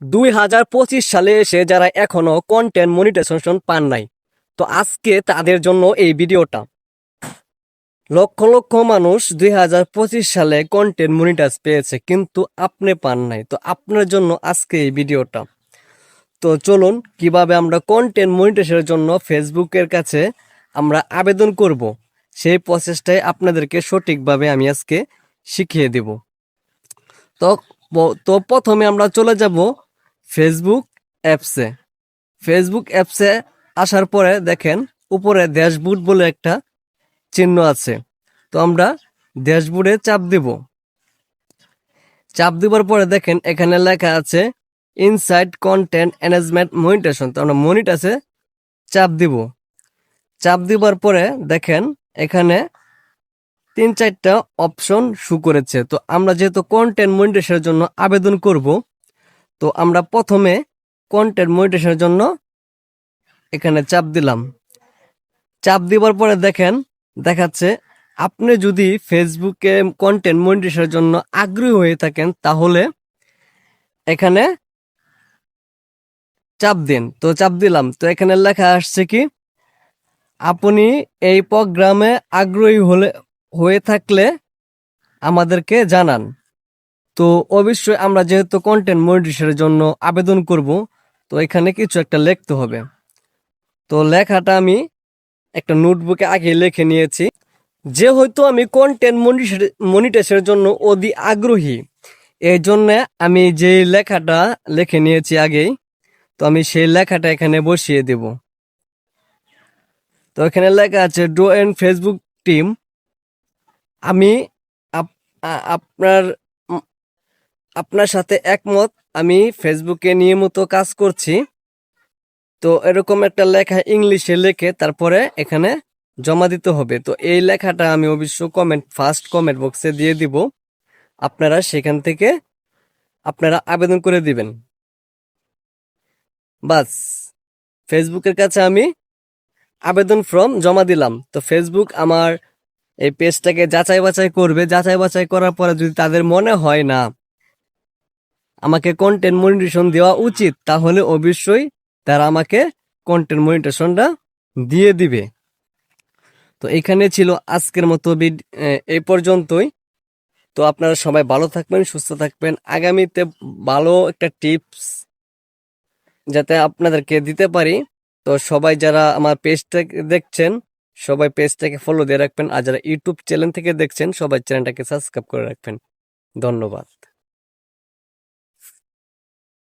2025 সালে এসে যারা এখনো কন্টেন্ট মনিটাইজেশন পান নাই, তো আজকে তাদের জন্য এই ভিডিওটা। লক্ষ লক্ষ মানুষ 2025 সালে কন্টেন্ট মনিটাইজ পেয়েছে, কিন্তু আপনি পান নাই। তো আপনার জন্য আজকে এই ভিডিওটা। তো চলুন কিভাবে আমরা কন্টেন্ট মনিটাইজেশনের জন্য ফেসবুকের কাছে আমরা আবেদন করব, সেই প্রসেসটাই আপনাদেরকে সঠিকভাবে আমি আজকে শিখিয়ে দেব। তো তো প্রথমে আমরা চলে যাব ফেসবুক অ্যাপসে। ফেসবুক অ্যাপসে আসার পরে দেখেন উপরে ড্যাশবোর্ড বলে একটা চিহ্ন আছে। তো আমরা ড্যাশবোর্ডে চাপ দেব। চাপ দেওয়ার পরে দেখেন এখানে লেখা আছে ইনসাইড কন্টেন্ট ম্যানেজমেন্ট মনিটাইজেশন। তো আমরা মনিটাইজে চাপ দিব। চাপ দেওয়ার পরে দেখেন এখানে 3-4টা অপশন শো করেছে। তো আমরা যেহেতু কন্টেন্ট মনিটাইজেশনের জন্য আবেদন করব, তো আমরা প্রথমে কন্টেন্ট মনিটাইজেশনের জন্য এখানে চাপ দিলাম। চাপ দেওয়ার পরে দেখেন দেখাচ্ছে আপনি যদি ফেসবুকে কন্টেন্ট মনিটাইজেশনের জন্য আগ্রহী হয়ে থাকেন তাহলে এখানে চাপ দিন। তো চাপ দিলাম। তো এখানে লেখা আসছে কি, আপনি এই প্রোগ্রামে আগ্রহী হয়ে থাকলে আমাদেরকে জানান। তো অবশ্যই আমরা যেহেতু কন্টেন্ট মনিটাইজেশনের জন্য আবেদন করব, তো এখানে কিছু একটা লিখতে হবে। তো লেখাটা আমি একটা নোটবুকে আগে লিখে নিয়েছি। যেহেতু আমি কন্টেন্ট মনিটাইজেশনের জন্য অতি আগ্রহী, এই জন্য আমি যে লেখাটা লিখে নিয়েছি আগেই, তো আমি সেই লেখাটা এখানে বসিয়ে দেব। তো এখানে লেখা আছে ডো এন্ড ফেসবুক টিম। আমি আপনার আপনার সাথে একমত। আমি ফেসবুকে নিয়মিত কাজ করছি। তো এরকম একটা লেখা ইংলিশে লিখে তারপরে এখানে জমা দিতে হবে। তো এই লেখাটা আমি অবশ্য ফার্স্ট কমেন্ট বক্সে দিয়ে দিব। আপনারা সেখান থেকে আপনারা আবেদন করে দিবেন। বাস, ফেসবুকের কাছে আমি আবেদন ফর্ম জমা দিলাম। তো ফেসবুক আমার এই পেজটাকে যাচাই বাছাই করবে। যাচাই বাছাই করার পরে যদি তাদের মনে হয় না আমাকে কন্টেন্ট মনিটাইজেশন দেওয়া উচিত, তাহলে অবশ্যই তারা আমাকে কন্টেন্ট মনিটাইজেশনটা দিয়ে দিবে। তো এখানে ছিল আজকের মতো এই পর্যন্তই। তো আপনারা সবাই ভালো থাকবেন, সুস্থ থাকবেন। আগামীতে ভালো একটা টিপস যাতে আপনাদেরকে দিতে পারি, তো সবাই যারা আমার পেজটাকে দেখছেন সবাই পেজটাকে ফলো দিয়ে রাখবেন। আর যারা ইউটিউব চ্যানেল থেকে দেখছেন সবাই চ্যানেলটাকে সাবস্ক্রাইব করে রাখবেন। ধন্যবাদ।